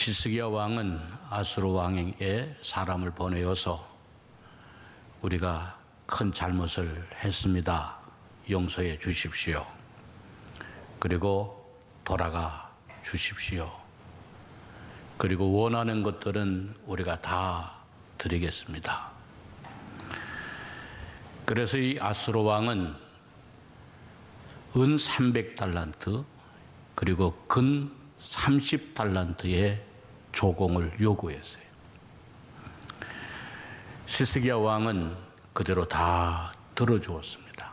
히스기야 왕은 아수르 왕에게 사람을 보내어서 우리가 큰 잘못을 했습니다. 용서해 주십시오. 그리고 돌아가 주십시오. 그리고 원하는 것들은 우리가 다 드리겠습니다. 그래서 이 아수르 왕은 은 300달란트 그리고 금 30달란트의 조공을 요구했어요. 히스기야 왕은 그대로 다 들어주었습니다.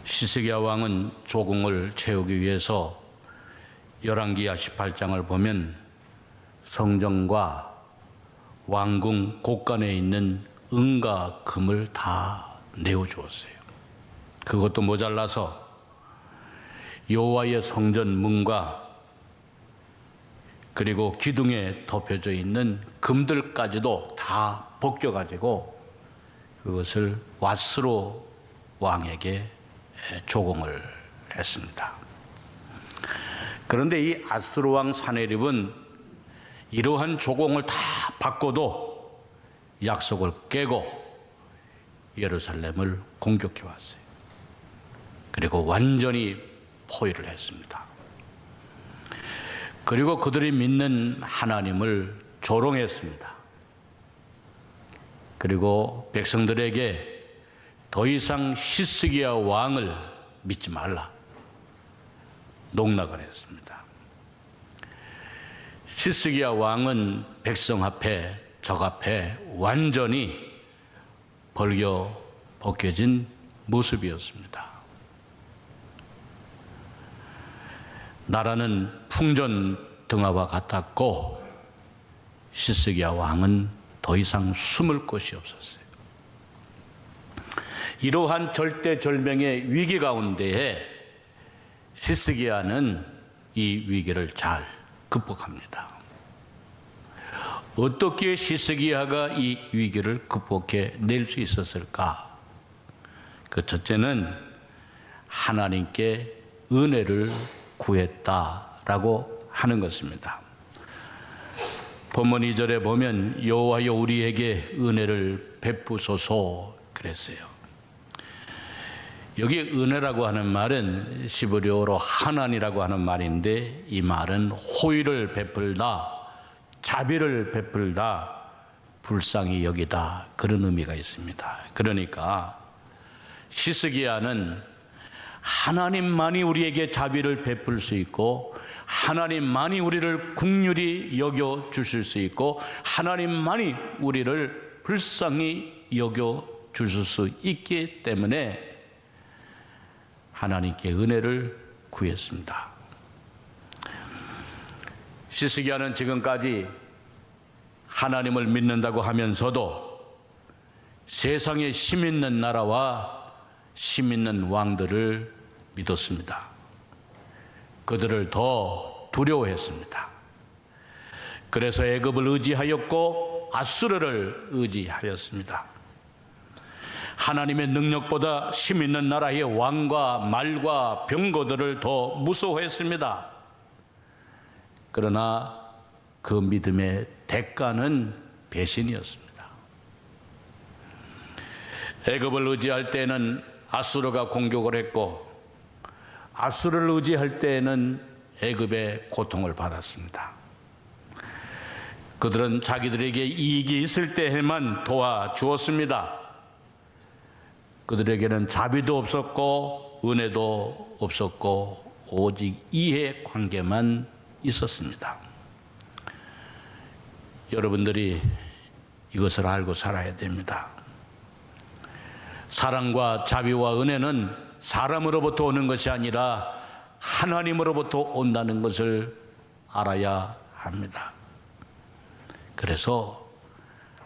히스기야 왕은 조공을 채우기 위해서 열왕기하 18장을 보면 성전과 왕궁 곳간에 있는 은과 금을 다 내어주었어요. 그것도 모자라서 여호와의 성전 문과 그리고 기둥에 덮여져 있는 금들까지도 다 벗겨가지고 그것을 왓스로 왕에게 조공을 했습니다. 그런데 이 아수르 왕 사네립은 이러한 조공을 다 받고도 약속을 깨고 예루살렘을 공격해 왔어요. 그리고 완전히 포위를 했습니다. 그리고 그들이 믿는 하나님을 조롱했습니다. 그리고 백성들에게 더 이상 히스기야 왕을 믿지 말라 농락을 했습니다. 히스기야 왕은 백성 앞에 적 앞에 완전히 벗겨진 모습이었습니다. 나라는 풍전등화와 같았고 히스기야 왕은 더 이상 숨을 곳이 없었어요. 이러한 절대절명의 위기 가운데에 히스기야는 이 위기를 잘 극복합니다. 어떻게 히스기야가 이 위기를 극복해 낼 수 있었을까? 그 첫째는 하나님께 은혜를 구했다라고 하는 것입니다. 본문 2절에 보면 여호와여 우리에게 은혜를 베푸소서 그랬어요. 여기 은혜라고 하는 말은 시브리어로 하난이라고 하는 말인데 이 말은 호의를 베풀다, 자비를 베풀다, 불쌍히 여기다 그런 의미가 있습니다. 그러니까 히스기야는 하나님만이 우리에게 자비를 베풀 수 있고 하나님만이 우리를 긍휼히 여겨 주실 수 있고 하나님만이 우리를 불쌍히 여겨 주실 수 있기 때문에 하나님께 은혜를 구했습니다. 히스기야는 지금까지 하나님을 믿는다고 하면서도 세상에 힘 있는 나라와 힘 있는 왕들을 믿었습니다. 그들을 더 두려워했습니다. 그래서 애굽을 의지하였고 아수르를 의지하였습니다. 하나님의 능력보다 힘 있는 나라의 왕과 말과 병거들을 더 무서워했습니다. 그러나 그 믿음의 대가는 배신이었습니다. 애굽을 의지할 때는 아수르가 공격을 했고 아수르를 의지할 때에는 애굽의 고통을 받았습니다. 그들은 자기들에게 이익이 있을 때에만 도와주었습니다. 그들에게는 자비도 없었고 은혜도 없었고 오직 이해 관계만 있었습니다. 여러분들이 이것을 알고 살아야 됩니다. 사랑과 자비와 은혜는 사람으로부터 오는 것이 아니라 하나님으로부터 온다는 것을 알아야 합니다. 그래서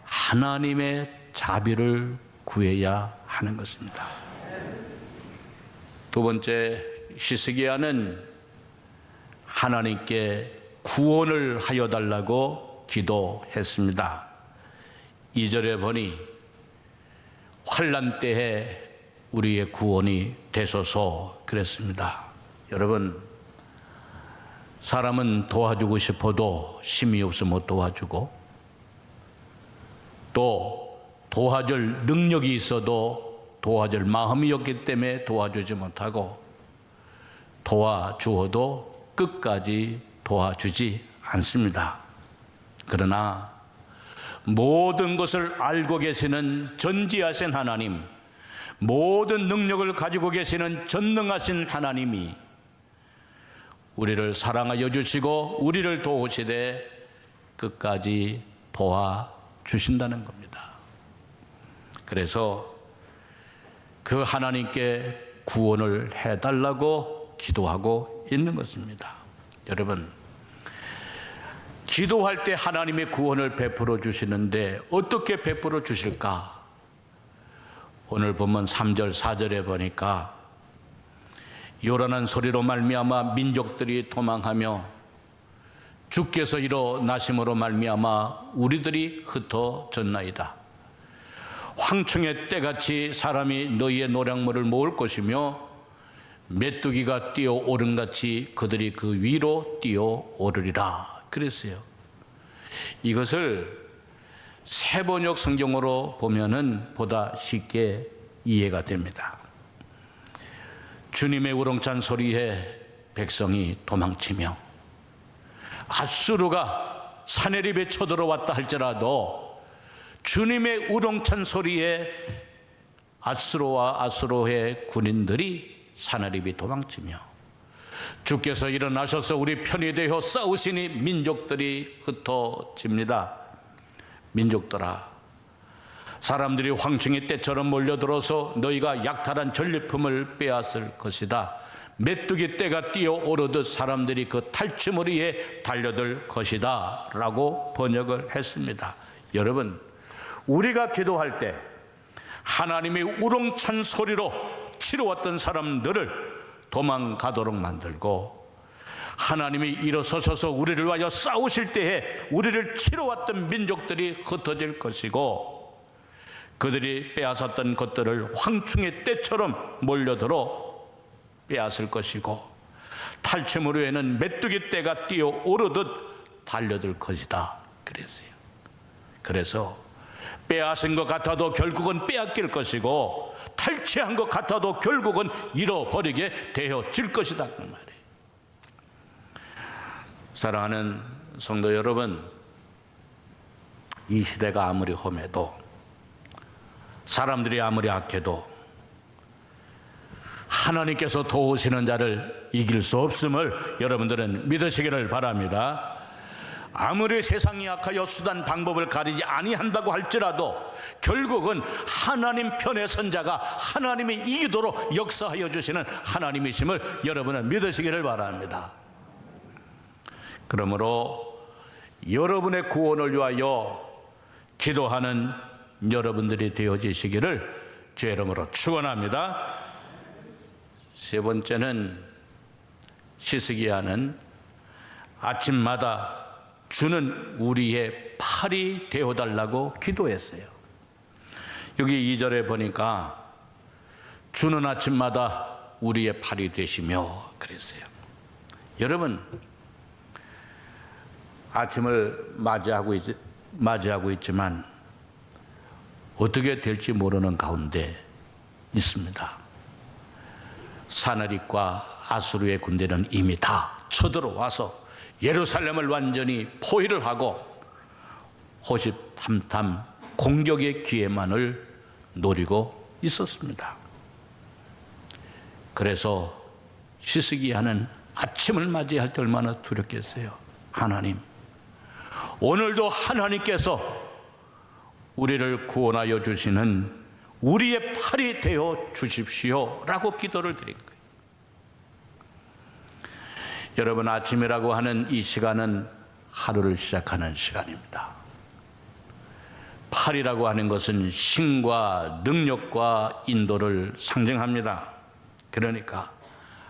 하나님의 자비를 구해야 하는 것입니다. 두 번째, 히스기야는 하나님께 구원을 하여 달라고 기도했습니다. 2절에 보니 환난 때에 우리의 구원이 되소서 그랬습니다. 여러분, 사람은 도와주고 싶어도 힘이 없어 못 도와주고, 또 도와줄 능력이 있어도 도와줄 마음이 없기 때문에 도와주지 못하고, 도와주어도 끝까지 도와주지 않습니다. 그러나 모든 것을 알고 계시는 전지하신 하나님, 모든 능력을 가지고 계시는 전능하신 하나님이 우리를 사랑하여 주시고 우리를 도우시되 끝까지 도와주신다는 겁니다. 그래서 그 하나님께 구원을 해달라고 기도하고 있는 것입니다. 여러분, 기도할 때 하나님의 구원을 베풀어 주시는데 어떻게 베풀어 주실까? 오늘 본문 3절 4절에 보니까 요란한 소리로 말미암아 민족들이 도망하며 주께서 일어나심으로 말미암아 우리들이 흩어졌나이다. 황충의 때같이 사람이 너희의 노량물을 모을 것이며 메뚜기가 뛰어오른같이 그들이 그 위로 뛰어오르리라 그랬어요. 이것을 세번역 성경으로 보면은 보다 쉽게 이해가 됩니다. 주님의 우렁찬 소리에 백성이 도망치며 아수르가 사내립에 쳐들어왔다 할지라도 주님의 우렁찬 소리에 아수르와 아수르의 군인들이 사내립이 도망치며 주께서 일어나셔서 우리 편이 되어 싸우시니 민족들이 흩어집니다. 민족들아, 사람들이 황충의 때처럼 몰려들어서 너희가 약탈한 전리품을 빼앗을 것이다. 메뚜기 떼가 뛰어오르듯 사람들이 그 탈취무리에 달려들 것이다 라고 번역을 했습니다. 여러분, 우리가 기도할 때 하나님의 우렁찬 소리로 치러왔던 사람들을 도망가도록 만들고, 하나님이 일어서셔서 우리를 위하여 싸우실 때에 우리를 치러왔던 민족들이 흩어질 것이고, 그들이 빼앗았던 것들을 황충의 때처럼 몰려들어 빼앗을 것이고, 탈취무리에는 메뚜기 떼가 뛰어오르듯 달려들 것이다 그랬어요. 그래서 빼앗은 것 같아도 결국은 빼앗길 것이고, 탈취한 것 같아도 결국은 잃어버리게 되어질 것이다 그 말이에요. 사랑하는 성도 여러분, 이 시대가 아무리 험해도, 사람들이 아무리 악해도 하나님께서 도우시는 자를 이길 수 없음을 여러분들은 믿으시기를 바랍니다. 아무리 세상이 악하여 수단 방법을 가리지 아니한다고 할지라도 결국은 하나님 편에 선 자가 하나님이 이기도록 역사하여 주시는 하나님이심을 여러분은 믿으시기를 바랍니다. 그러므로 여러분의 구원을 위하여 기도하는 여러분들이 되어지시기를 주의 이름으로 축원합니다. 세 번째는 시스기야는 아침마다 주는 우리의 팔이 되어달라고 기도했어요. 여기 2절에 보니까 주는 아침마다 우리의 팔이 되시며 그랬어요. 여러분, 아침을 맞이하고 있지만 어떻게 될지 모르는 가운데 있습니다. 사내립과 아수르의 군대는 이미 다 쳐들어와서 예루살렘을 완전히 포위를 하고 호시탐탐 공격의 기회만을 노리고 있었습니다. 그래서 시스기야는 아침을 맞이할 때 얼마나 두렵겠어요. 하나님, 오늘도 하나님께서 우리를 구원하여 주시는 우리의 팔이 되어 주십시오 라고 기도를 드린 거예요. 여러분, 아침이라고 하는 이 시간은 하루를 시작하는 시간입니다. 팔이라고 하는 것은 힘과 능력과 인도를 상징합니다. 그러니까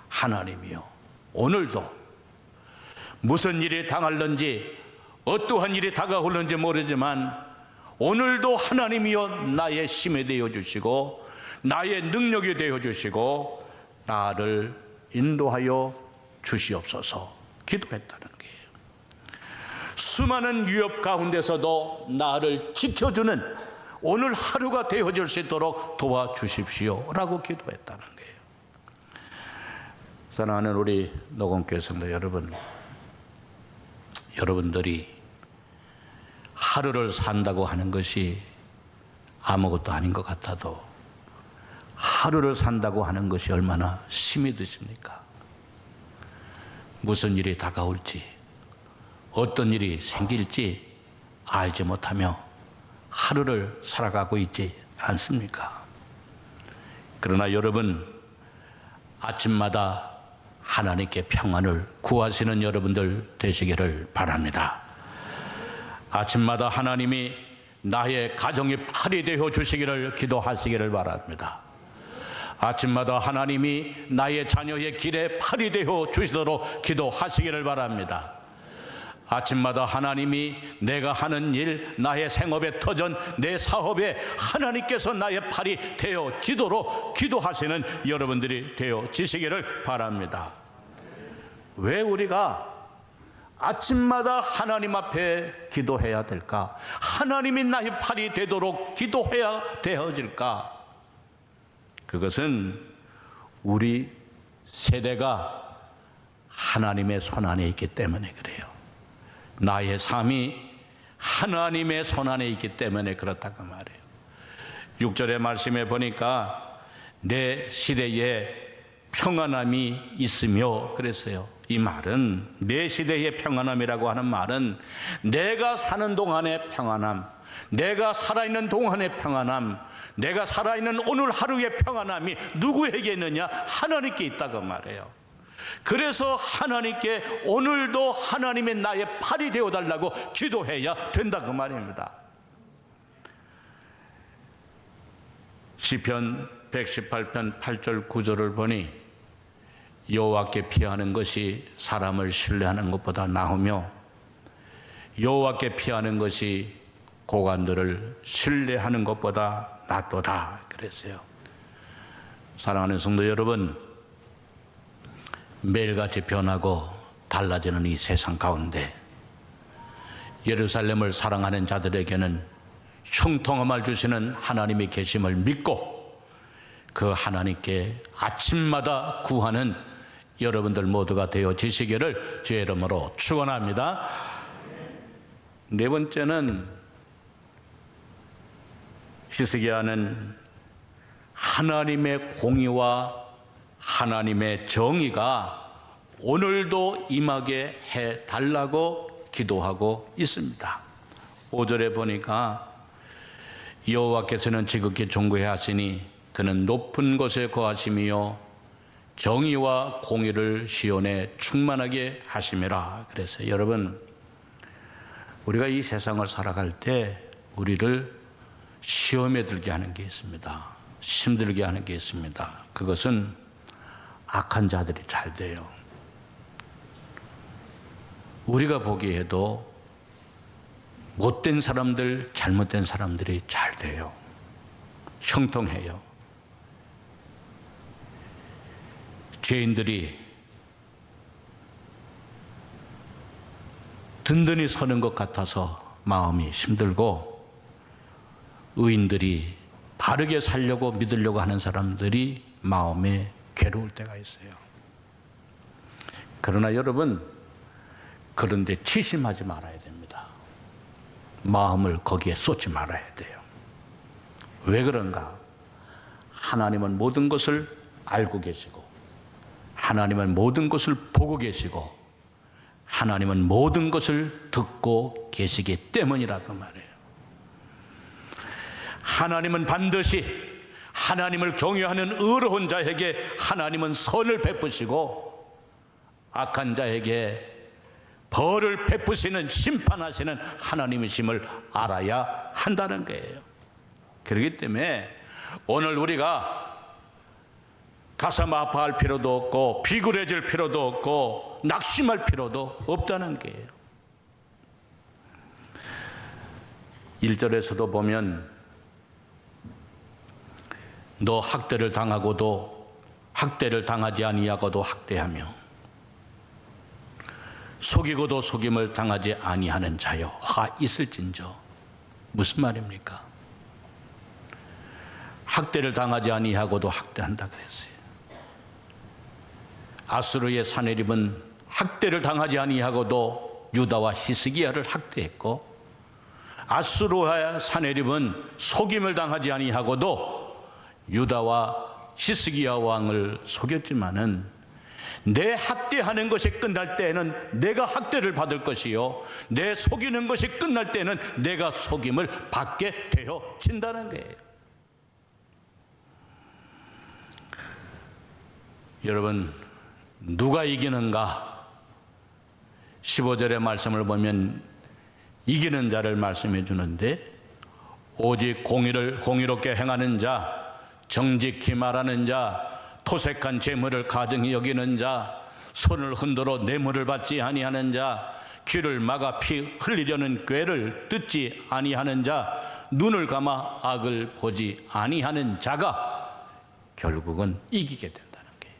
하나님이요, 오늘도 무슨 일이 당할는지 어떠한 일이 다가올는지 모르지만 오늘도 하나님이여 나의 힘이 되어주시고 나의 능력이 되어주시고 나를 인도하여 주시옵소서 기도했다는 거예요. 수많은 위협 가운데서도 나를 지켜주는 오늘 하루가 되어질 수 있도록 도와주십시오 라고 기도했다는 거예요. 사랑하는 우리 녹음교회 성도 여러분, 여러분들이 하루를 산다고 하는 것이 아무것도 아닌 것 같아도 하루를 산다고 하는 것이 얼마나 힘이 드십니까? 무슨 일이 다가올지, 어떤 일이 생길지 알지 못하며 하루를 살아가고 있지 않습니까? 그러나 여러분, 아침마다 하나님께 평안을 구하시는 여러분들 되시기를 바랍니다. 아침마다 하나님이 나의 가정의 팔이 되어 주시기를 기도하시기를 바랍니다. 아침마다 하나님이 나의 자녀의 길에 팔이 되어 주시도록 기도하시기를 바랍니다. 아침마다 하나님이 내가 하는 일, 나의 생업의 터전, 내 사업에 하나님께서 나의 팔이 되어지도록 기도하시는 여러분들이 되어지시기를 바랍니다. 왜 우리가 아침마다 하나님 앞에 기도해야 될까? 하나님이 나의 팔이 되도록 기도해야 되어질까? 그것은 우리 세대가 하나님의 손안에 있기 때문에 그래요. 나의 삶이 하나님의 손안에 있기 때문에 그렇다고 말해요. 6절의 말씀에 보니까 내 시대에 평안함이 있으며 그랬어요. 이 말은 내 시대의 평안함이라고 하는 말은 내가 사는 동안의 평안함, 내가 살아있는 동안의 평안함, 내가 살아있는 오늘 하루의 평안함이 누구에게 있느냐? 하나님께 있다고 말해요. 그래서 하나님께 오늘도 하나님의 나의 팔이 되어달라고 기도해야 된다고 말입니다. 시편 118편 8절 9절을 보니 여호와께 피하는 것이 사람을 신뢰하는 것보다 나으며 여호와께 피하는 것이 고관들을 신뢰하는 것보다 낫도다 그랬어요. 사랑하는 성도 여러분, 매일같이 변하고 달라지는 이 세상 가운데 예루살렘을 사랑하는 자들에게는 형통함을 주시는 하나님의 계심을 믿고 그 하나님께 아침마다 구하는 여러분들 모두가 되어지시기를 주의 이름으로 축원합니다. 네 번째는 히스기야는 하나님의 공의와 하나님의 정의가 오늘도 임하게 해달라고 기도하고 있습니다. 5절에 보니까 여호와께서는 지극히 존귀해 하시니 그는 높은 곳에 거하심이요 정의와 공의를 시온에 충만하게 하심이라 그랬어요. 여러분, 우리가 이 세상을 살아갈 때 우리를 시험에 들게 하는 게 있습니다. 힘들게 하는 게 있습니다. 그것은 악한 자들이 잘 돼요. 우리가 보기에도 못된 사람들, 잘못된 사람들이 잘 돼요. 형통해요. 죄인들이 든든히 서는 것 같아서 마음이 힘들고 의인들이 바르게 살려고 믿으려고 하는 사람들이 마음에 괴로울 때가 있어요. 그러나 여러분, 그런데 치심하지 말아야 됩니다. 마음을 거기에 쏟지 말아야 돼요. 왜 그런가? 하나님은 모든 것을 알고 계시고 하나님은 모든 것을 보고 계시고 하나님은 모든 것을 듣고 계시기 때문이라고 말해요. 하나님은 반드시 하나님을 경외하는 의로운 자에게 하나님은 선을 베푸시고 악한 자에게 벌을 베푸시는 심판하시는 하나님이심을 알아야 한다는 거예요. 그렇기 때문에 오늘 우리가 가슴 아파할 필요도 없고 비굴해질 필요도 없고 낙심할 필요도 없다는 거예요. 1절에서도 보면 너 학대를 당하고도 학대를 당하지 아니하고도 학대하며 속이고도 속임을 당하지 아니하는 자여 화 있을진저. 무슨 말입니까? 학대를 당하지 아니하고도 학대한다 그랬어요. 아수르의 사내립은 학대를 당하지 아니하고도 유다와 히스기야를 학대했고, 아수르의 사내립은 속임을 당하지 아니하고도 유다와 히스기야 왕을 속였지만은 내 학대하는 것이 끝날 때에는 내가 학대를 받을 것이요, 내 속이는 것이 끝날 때는 내가 속임을 받게 되어진다는 거예요. 여러분, 누가 이기는가? 15절의 말씀을 보면 이기는 자를 말씀해 주는데, 오직 공의롭게 행하는 자, 정직히 말하는 자, 토색한 재물을 가증히 여기는 자, 손을 흔들어 뇌물을 받지 아니하는 자, 귀를 막아 피 흘리려는 꾀를 듣지 아니하는 자, 눈을 감아 악을 보지 아니하는 자가 결국은 이기게 된다는 거예요.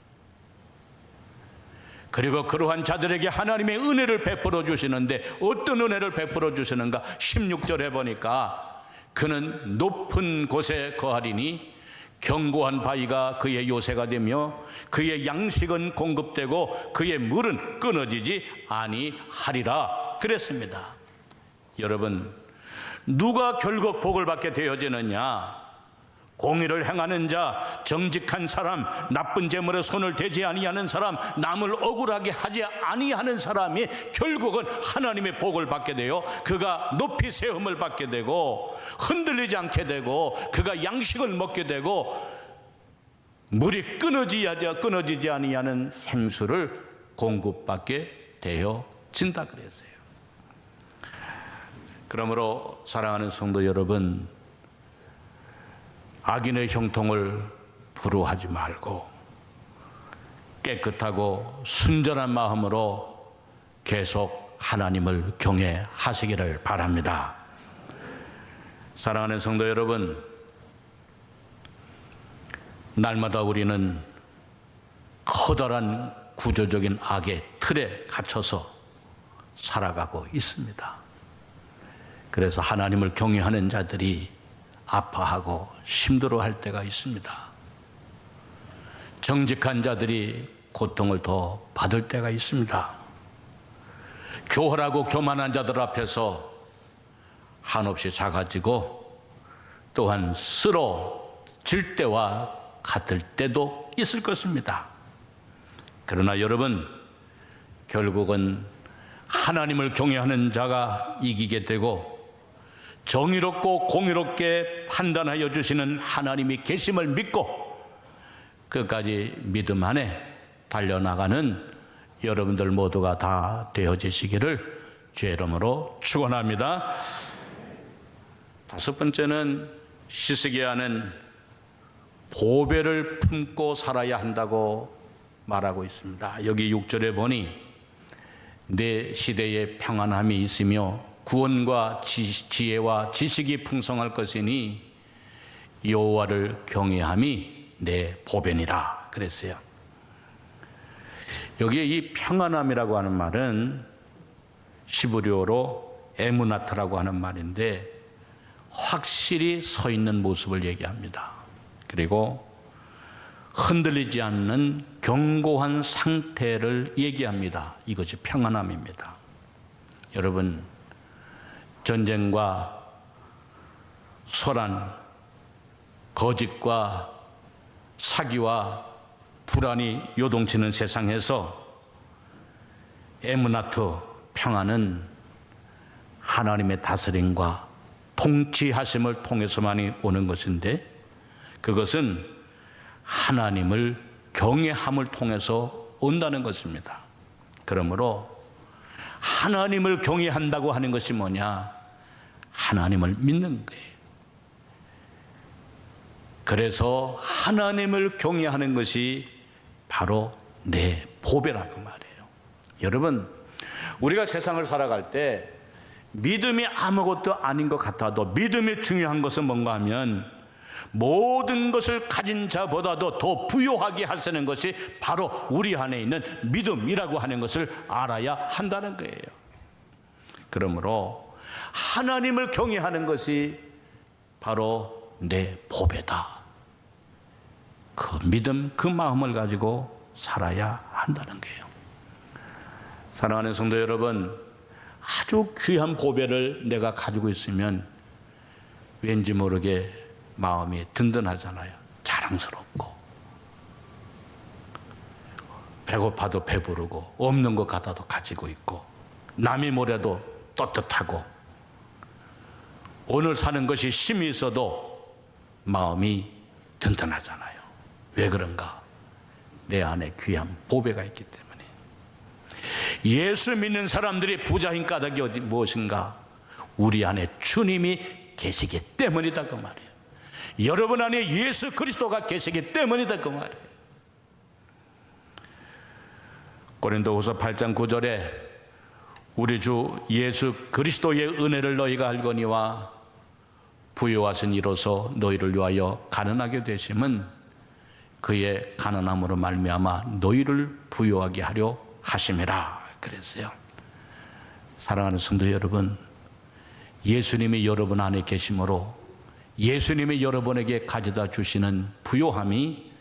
그리고 그러한 자들에게 하나님의 은혜를 베풀어 주시는데, 어떤 은혜를 베풀어 주시는가? 16절에 보니까 그는 높은 곳에 거하리니 견고한 바위가 그의 요새가 되며 그의 양식은 공급되고 그의 물은 끊어지지 아니하리라 그랬습니다. 여러분, 누가 결국 복을 받게 되어지느냐? 공의를 행하는 자, 정직한 사람, 나쁜 재물에 손을 대지 아니하는 사람, 남을 억울하게 하지 아니하는 사람이 결국은 하나님의 복을 받게 되어 그가 높이 세움을 받게 되고 흔들리지 않게 되고 그가 양식을 먹게 되고 물이 끊어지지 아니하는 생수를 공급받게 되어진다 그랬어요. 그러므로 사랑하는 성도 여러분, 악인의 형통을 부러워하지 말고 깨끗하고 순전한 마음으로 계속 하나님을 경외하시기를 바랍니다. 사랑하는 성도 여러분, 날마다 우리는 커다란 구조적인 악의 틀에 갇혀서 살아가고 있습니다. 그래서 하나님을 경외하는 자들이 아파하고 힘들어할 때가 있습니다. 정직한 자들이 고통을 더 받을 때가 있습니다. 교활하고 교만한 자들 앞에서 한없이 작아지고 또한 쓰러질 때와 같을 때도 있을 것입니다. 그러나 여러분, 결국은 하나님을 경외하는 자가 이기게 되고 정의롭고 공의롭게 판단하여 주시는 하나님이 계심을 믿고 끝까지 믿음 안에 달려나가는 여러분들 모두가 다 되어지시기를 주의 이름으로 축원합니다. 다섯 번째는, 히스기야는 보배를 품고 살아야 한다고 말하고 있습니다. 여기 6절에 보니 내 시대에 평안함이 있으며 구원과 지혜와 지식이 풍성할 것이니 여호와를 경외함이 내 보배니라 그랬어요. 여기에 이 평안함이라고 하는 말은 히브리어로 에무나트라고 하는 말인데 확실히 서 있는 모습을 얘기합니다. 그리고 흔들리지 않는 견고한 상태를 얘기합니다. 이것이 평안함입니다. 여러분, 전쟁과 소란, 거짓과 사기와 불안이 요동치는 세상에서 에무나트, 평안은 하나님의 다스림과 통치하심을 통해서만이 오는 것인데, 그것은 하나님을 경외함을 통해서 온다는 것입니다. 그러므로 하나님을 경외한다고 하는 것이 뭐냐? 하나님을 믿는 거예요. 그래서 하나님을 경외하는 것이 바로 내 보배라고 말해요. 여러분, 우리가 세상을 살아갈 때 믿음이 아무것도 아닌 것 같아도 믿음이 중요한 것은 뭔가 하면 모든 것을 가진 자보다도 더 부요하게 하시는 것이 바로 우리 안에 있는 믿음이라고 하는 것을 알아야 한다는 거예요. 그러므로 하나님을 경외하는 것이 바로 내 보배다. 그 믿음, 그 마음을 가지고 살아야 한다는 거예요. 사랑하는 성도 여러분, 아주 귀한 보배를 내가 가지고 있으면 왠지 모르게 마음이 든든하잖아요. 자랑스럽고, 배고파도 배부르고, 없는 것 같아도 가지고 있고, 남이 뭐래도 떳떳하고, 오늘 사는 것이 힘이 있어도 마음이 든든하잖아요. 왜 그런가? 내 안에 귀한 보배가 있기 때문에. 예수 믿는 사람들이 부자인 까닭이 무엇인가? 우리 안에 주님이 계시기 때문이다 그 말이에요. 여러분 안에 예수 그리스도가 계시기 때문이다 그 말이에요. 고린도후서 8장 9절에 우리 주 예수 그리스도의 은혜를 너희가 알거니와 부요하신 이로서 너희를 위하여 가난하게 되심은 그의 가난함으로 말미암아 너희를 부요하게 하려 하심이라 그랬어요. 사랑하는 성도 여러분, 예수님이 여러분 안에 계심으로 예수님이 여러분에게 가져다 주시는 부요함이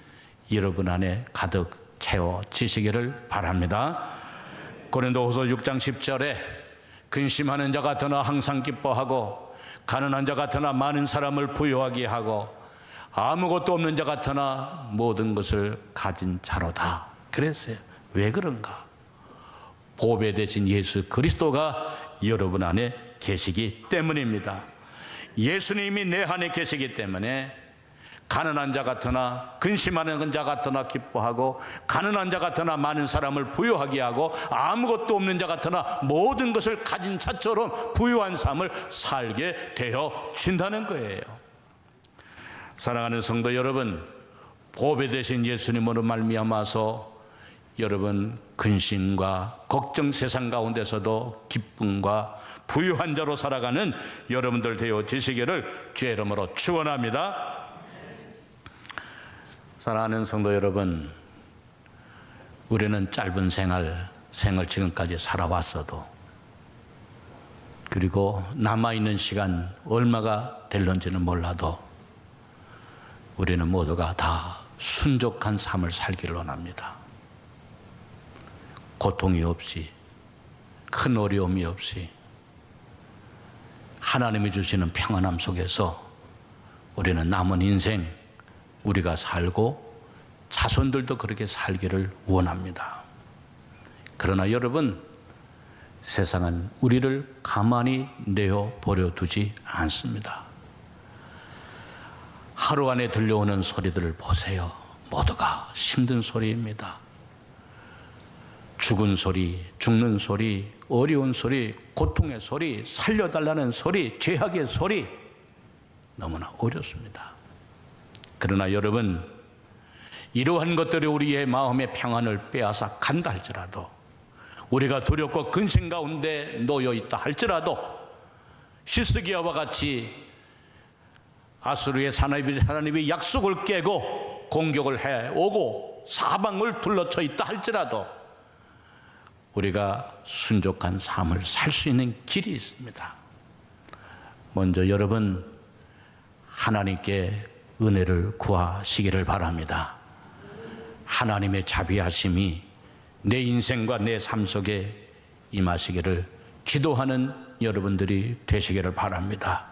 여러분 안에 가득 채워지시기를 바랍니다. 고린도후서 6장 10절에 근심하는 자 같으나 항상 기뻐하고 가난한 자 같으나 많은 사람을 부요하게 하고 아무것도 없는 자 같으나 모든 것을 가진 자로다 그랬어요. 왜 그런가? 보배 되신 예수 그리스도가 여러분 안에 계시기 때문입니다. 예수님이 내 안에 계시기 때문에 가난한 자 같으나 근심하는 자 같으나 기뻐하고 가난한 자 같으나 많은 사람을 부유하게 하고 아무것도 없는 자 같으나 모든 것을 가진 자처럼 부유한 삶을 살게 되어진다는 거예요. 사랑하는 성도 여러분, 보배 되신 예수님으로 말미암아서 여러분 근심과 걱정 세상 가운데서도 기쁨과 부유한 자로 살아가는 여러분들 되어지시기를 주의 이름으로 축원합니다. 사랑하는 성도 여러분, 우리는 짧은 생을 지금까지 살아왔어도 그리고 남아있는 시간 얼마가 될런지는 몰라도 우리는 모두가 다 순족한 삶을 살기를 원합니다. 고통이 없이, 큰 어려움이 없이 하나님이 주시는 평안함 속에서 우리는 남은 인생 우리가 살고 자손들도 그렇게 살기를 원합니다. 그러나 여러분, 세상은 우리를 가만히 내어버려 두지 않습니다. 하루 안에 들려오는 소리들을 보세요. 모두가 힘든 소리입니다. 죽은 소리, 죽는 소리, 어려운 소리, 고통의 소리, 살려달라는 소리, 죄악의 소리, 너무나 어렵습니다. 그러나 여러분, 이러한 것들이 우리의 마음의 평안을 빼앗아 간다 할지라도, 우리가 두렵고 근심 가운데 놓여 있다 할지라도, 히스기야와 같이 아수르의 하나님이 약속을 깨고 공격을 해오고 사방을 둘러쳐 있다 할지라도 우리가 순족한 삶을 살 수 있는 길이 있습니다. 먼저 여러분, 하나님께 은혜를 구하시기를 바랍니다. 하나님의 자비하심이 내 인생과 내 삶 속에 임하시기를 기도하는 여러분들이 되시기를 바랍니다.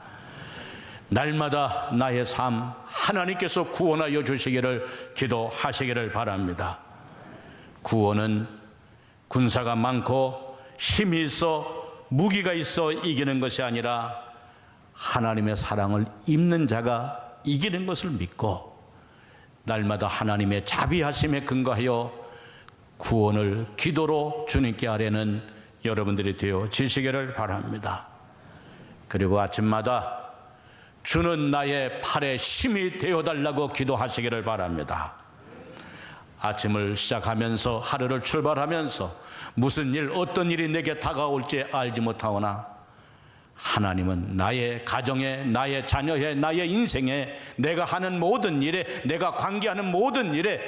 날마다 나의 삶 하나님께서 구원하여 주시기를 기도하시기를 바랍니다. 구원은 군사가 많고 힘이 있어 무기가 있어 이기는 것이 아니라 하나님의 사랑을 입는 자가 이기는 것을 믿고 날마다 하나님의 자비하심에 근거하여 구원을 기도로 주님께 아뢰는 여러분들이 되어지시기를 바랍니다. 그리고 아침마다 주는 나의 팔에 힘이 되어달라고 기도하시기를 바랍니다. 아침을 시작하면서 하루를 출발하면서 무슨 일, 어떤 일이 내게 다가올지 알지 못하오나 하나님은 나의 가정에, 나의 자녀에, 나의 인생에, 내가 하는 모든 일에, 내가 관계하는 모든 일에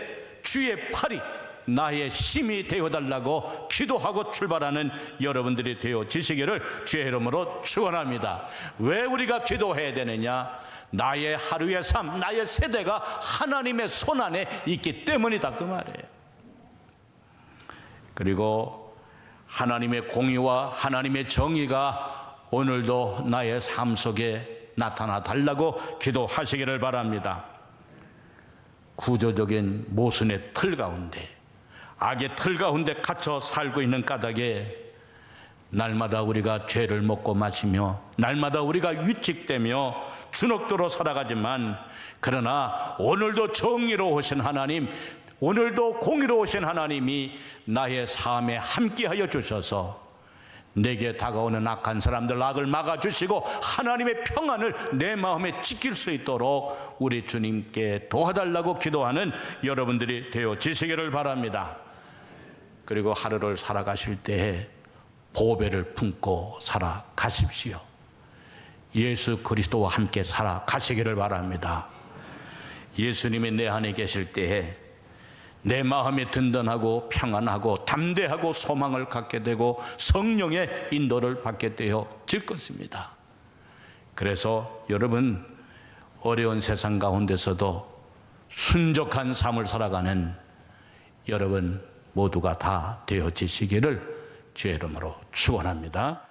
주의 팔이 나의 힘이 되어달라고 기도하고 출발하는 여러분들이 되어지시기를 주의 이름으로 축원합니다. 왜 우리가 기도해야 되느냐? 나의 하루의 삶, 나의 세대가 하나님의 손안에 있기 때문이다, 그 말이에요. 그리고 하나님의 공의와 하나님의 정의가 오늘도 나의 삶 속에 나타나 달라고 기도하시기를 바랍니다. 구조적인 모순의 틀 가운데, 악의 틀 가운데 갇혀 살고 있는 까닭에 날마다 우리가 죄를 먹고 마시며 날마다 우리가 위축되며 주눅도로 살아가지만, 그러나 오늘도 정의로우신 하나님, 오늘도 공의로우신 하나님이 나의 삶에 함께하여 주셔서 내게 다가오는 악한 사람들, 악을 막아주시고 하나님의 평안을 내 마음에 지킬 수 있도록 우리 주님께 도와달라고 기도하는 여러분들이 되어지시기를 바랍니다. 그리고 하루를 살아가실 때에 보배를 품고 살아가십시오. 예수 그리스도와 함께 살아가시기를 바랍니다. 예수님이 내 안에 계실 때에 내 마음이 든든하고 평안하고 담대하고 소망을 갖게 되고 성령의 인도를 받게 되어질 것입니다. 그래서 여러분, 어려운 세상 가운데서도 순적한 삶을 살아가는 여러분 모두가 다 되어지시기를 주의 이름으로 축원합니다.